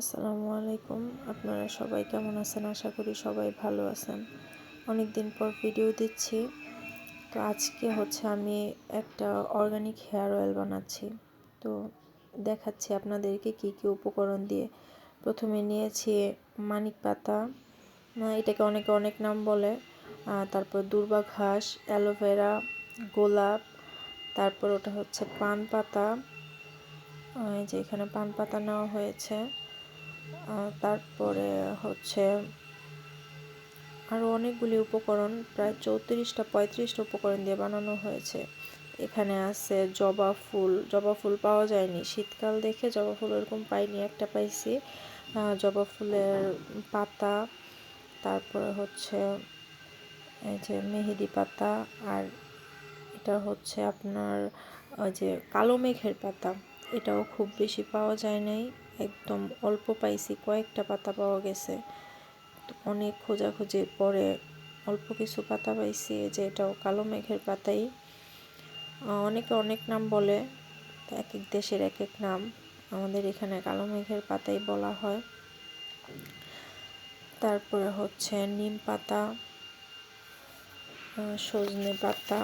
আসসালামু আলাইকুম। আপনারা সবাই কেমন আছেন? আশা করি সবাই ভালো আছেন। অনেক দিন পর ভিডিও দিচ্ছি। তো আজকে আমি একটা অর্গানিক হেয়ার অয়েল বানাচ্ছি। তো দেখাচ্ছি আপনাদেরকে কি কি উপকরণ দিয়ে। প্রথমে নিয়েছি মানিক পাতা, এটাকে অনেকে অনেক নাম বলে। তারপর দূর্বা ঘাস, অ্যালোভেরা, গোলাপ, তারপর ওটা পান পাতা। এই যে এখানে পান পাতা নেওয়া হয়েছে। তারপরে আরও অনেকগুলি উপকরণ, প্রায় 34-35টা উপকরণ দিয়ে বানানো হয়েছে। এখানে আছে জবা ফুল। জবা ফুল পাওয়া যায়নি, শীতকাল দেখে জবা ফুল এরকম পাইনি, একটা পাইছি। জবা ফুলের পাতা, তারপরে এই যে মেহেদি পাতা, আর এটা আপনার ওই যে কালো মেঘের পাতা। এটাও খুব বেশি পাওয়া যায় নাই, একদম অল্প পাইছি, কয়েকটা পাতা পাওয়া গেছে। অনেক খোঁজাখুঁজির পরে অল্প কিছু পাতা পাইছি, যে এটাও কালো মেঘের পাতাই। অনেকে অনেক নাম বলে, এক এক দেশের এক এক নাম। আমাদের এখানে কালো মেঘের পাতাই বলা হয়। তারপরে নিম পাতা, সজনে পাতা,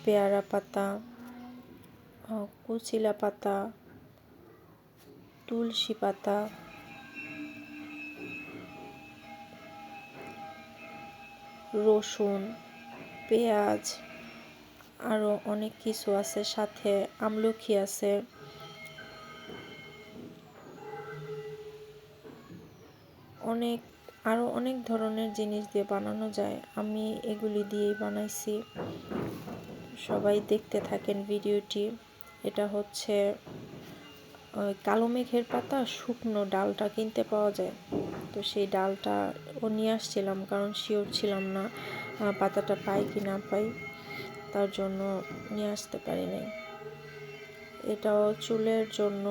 পেয়ারা পাতা, কুচিলা পাতা, তুলসী পাতা, রসুন, পেঁয়াজ, আরও অনেক কিছু আছে, সাথে আমলকি আছে। আরও অনেক ধরনের জিনিস দিয়ে বানানো যায়। আমি এগুলি দিয়েই বানাইছি। সবাই দেখতে থাকেন ভিডিওটি। এটা কালো মেঘের পাতা, শুকনো ডালটা কিনতে পাওয়া যায়। তো সেই ডালটা নিয়ে আসছিলাম, কারণ শিওর ছিলাম না পাতাটা পাই কি না পাই, তার জন্য নিয়ে আসতে পারি নাই। এটাও চুলের জন্য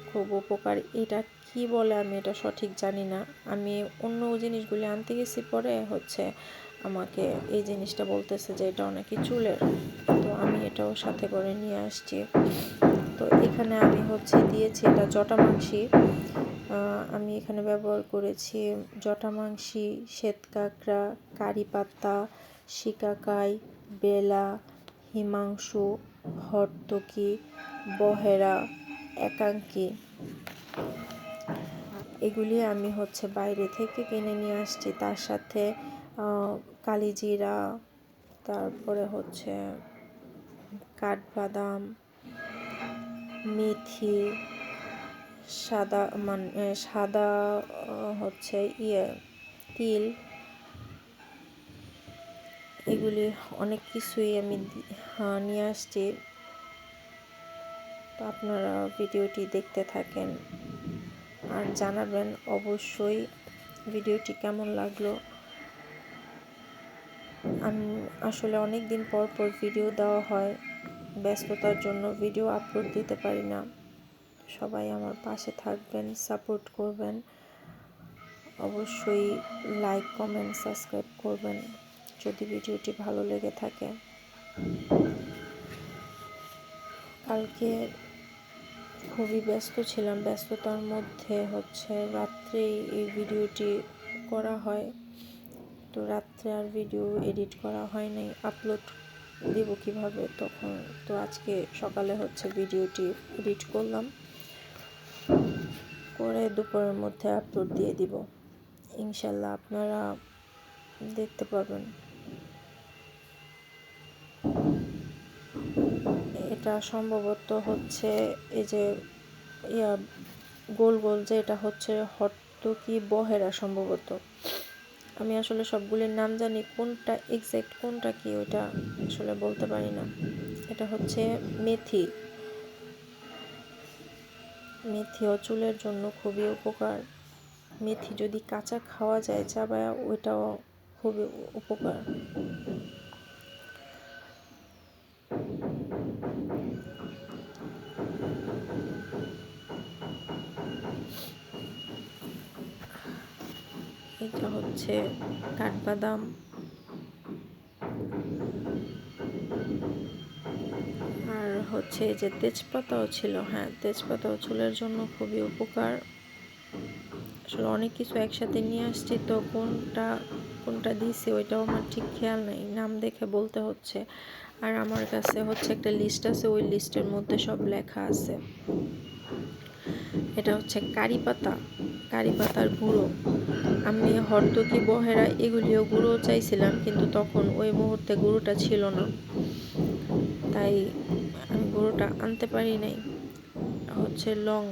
খুব উপকার। এটা কি বলে আমি এটা সঠিক জানি না। আমি অন্য জিনিসগুলি আনতে গেছি, পরে আমাকে এই জিনিসটা বলতেছে যে এটাও নাকি চুলের। তো আমি এটাও সাথে করে নিয়ে আসছি। তো এখানে আমি দিয়েছি এটা জটামাংসি। আমি এখানে ব্যবহার করেছি জটামাংসি, শ্বেতকাকড়া, কারি পাতা, শিকাকাই, বেলা, হিমাংশু, হর্তকি, বহেরা, একাঙ্কি। এগুলি আমি বাইরে থেকে কিনে নিয়ে আসছি। তার সাথে কালিজিরা, তারপরে কাঠবাদাম, মেথি, সাদা তিল, এগুলি অনেক কিছুই আমি নিয়ে আসছি। তো আপনারা ভিডিওটি দেখতে থাকেন আর জানাবেন অবশ্যই ভিডিওটি কেমন লাগলো। আমি আসলে অনেক দিন পর পর ভিডিও দেওয়া হয়, ব্যস্ততার জন্য ভিডিও আপলোড দিতে পারি না। সবাই আমার পাশে থাকবেন, সাপোর্ট করবেন। অবশ্যই লাইক, কমেন্ট, সাবস্ক্রাইব করবেন যদি ভিডিওটি ভালো লেগে থাকে। কালকে খুবই ব্যস্ত ছিলাম, ব্যস্ততার মধ্যে রাত্রেই এই ভিডিওটি করা হয়। তো রাত্রে আর ভিডিও এডিট করা হয় নাই, আপলোড দেব কিভাবে তখন। তো আজকে সকালে ভিডিওটি এডিট করলাম, করে দুপুরের মধ্যে আপলোড দিয়ে দিব। ইনশাল্লাহ আপনারা দেখতে পাবেন। এটা সম্ভবত এই যে গোল গোল, যে এটা হর্তকি বহেরা সম্ভবত। আমি আসলে সবগুলির নাম জানি, কোনটা এক্সাক্ট কোনটা কি ওইটা আসলে বলতে পারি না। এটা মেথি। মেথিও চুলের জন্য খুবই উপকার। মেথি যদি কাঁচা খাওয়া যায় চাবায়া, ওইটাও খুবই উপকার। এটা কাঠবাদাম, আর হচ্ছে যে তেজপাতাও ছিল। হ্যাঁ, তেজপাতাও চুলের জন্য খুবই উপকার। আসলে অনেক কিছু একসাথে নিয়ে আসছি, তো কোনটা কোনটা দিয়েছি ওইটাও আমার ঠিক খেয়াল নেই, নাম দেখে বলতে হচ্ছে। আর আমার কাছে হচ্ছে একটা লিস্ট আছে, ওই লিস্টের মধ্যে সব লেখা আছে। এটা হচ্ছে কারি পাতা, কারি পাতার গুঁড়ো। আমি হরতকি, বহেরা এগুলিও গুঁড়ো চাইছিলাম, কিন্তু তখন ওই মুহূর্তে গুঁড়োটা ছিল না, তাই আমি গুঁড়োটা আনতে পারি নাই। হচ্ছে লং,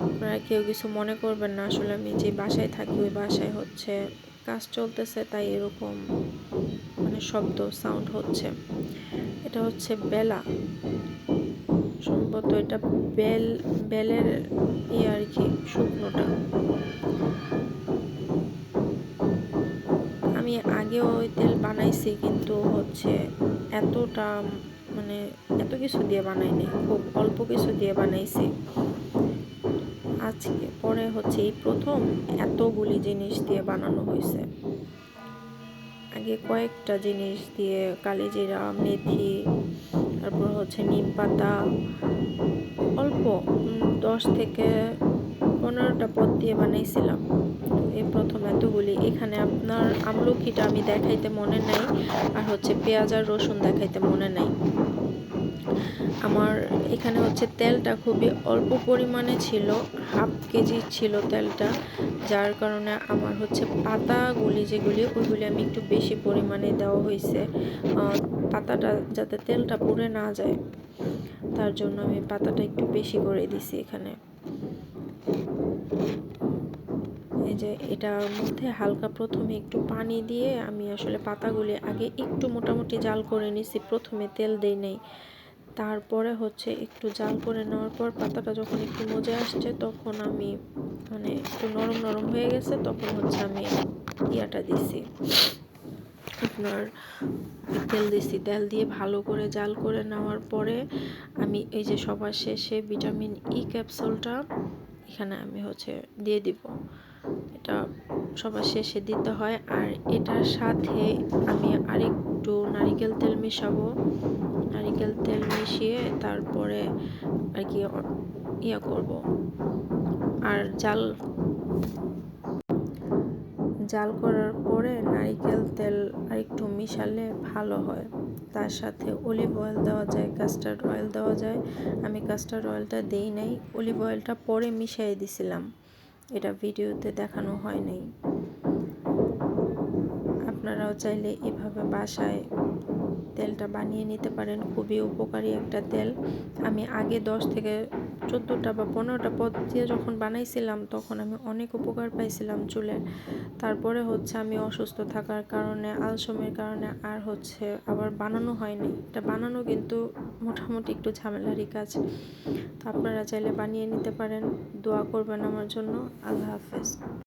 আপনারা কেউ কিছু মনে করবেন না, আসলে আমি যে বাসায় থাকি ওই বাসায় হচ্ছে কাজ চলতেছে, তাই এরকম মানে শব্দ সাউন্ড হচ্ছে। এটা হচ্ছে বেলা, সম্ভবত এটা বেলের আর কি, শুকনোটা। আমি আগেও ওই তেল বানাইছি, কিন্তু হচ্ছে এতটা মানে এত কিছু দিয়ে বানাইনি, খুব অল্প কিছু দিয়ে বানাইছি আজকে। পরে হচ্ছে এই প্রথম এতগুলি জিনিস দিয়ে বানানো হয়েছে। আগে কয়েকটা জিনিস দিয়ে, কালিজিরা, মেথি, তারপর হচ্ছে নিম পাতা, অল্প 10 থেকে 15টা পদ দিয়ে বানাইছিলাম। এই প্রথম এতগুলি। এখানে আপনার আমলকিটা আমি দেখাইতে মনে নাই, আর হচ্ছে পেঁয়াজ আর রসুন দেখাইতে মনে নাই। আমার এখানে হচ্ছে তেলটা খুবই অল্প পরিমাণে ছিল, হাফ কেজি ছিল তেলটা, যার কারণে আমার হচ্ছে পাতাগুলি যেগুলি ওইগুলি আমি একটু বেশি পরিমাণে দেওয়া হয়েছে, পাতাটা যাতে তেলটা পুড়ে না যায়, তার জন্য আমি পাতাটা একটু বেশি করে দিছি এখানে। এই যে এটার মধ্যে হালকা প্রথমে একটু পানি দিয়ে আমি আসলে পাতাগুলি আগে একটু মোটামুটি জাল করে নিছি, প্রথমে তেল দেই নাই। তারপরে হচ্ছে একটু জাল করে নেওয়ার পর পাতাটা যখন একটু মজে আসছে, তখন আমি মানে একটু নরম নরম হয়ে গেছে, তখন হচ্ছে আমি ইয়াটা দিছি, আপনার তেল দিছি। তেল দিয়ে ভালো করে জাল করে নেওয়ার পরে আমি এই যে সবার শেষে ভিটামিন ই ক্যাপসুলটা এখানে আমি হচ্ছে দিয়ে দিব। এটা সবার শেষে দিতে হয়। আর এটার সাথে আমি আরেকটু নারিকেল তেল মিশাবো, নারিকেল তেল মিশিয়ে তারপরে আর কি ইয়া করব। আর জাল করার পরে নারিকেল তেল আরেকটু মিশালে ভালো হয়। তার সাথে অলিভ অয়েল দেওয়া যায়, কাস্টার্ড অয়েল দেওয়া যায়। আমি কাস্টার্ড অয়েলটা দেই নাই, অলিভ অয়েলটা পরে মিশিয়ে দিছিলাম, এটা ভিডিওতে দেখানো হয় নাই। আপনারাও চাইলে এভাবে বাসায় তেলটা বানিয়ে নিতে পারেন, খুবই উপকারী একটা তেল। আমি আগে 10 থেকে 14টা বা 15টা পদ দিয়ে যখন বানাইছিলাম, তখন আমি অনেক উপকার পাইছিলাম চুলের। তারপরে হচ্ছে আমি অসুস্থ থাকার কারণে, আলসেমির কারণে আর হচ্ছে আবার বানানো হয়নি। এটা বানানো কিন্তু মোটামুটি একটু ঝামেলারই কাজ। তো আপনারা চাইলে বানিয়ে নিতে পারেন। দোয়া করবেন আমার জন্য। আল্লাহ হাফেজ।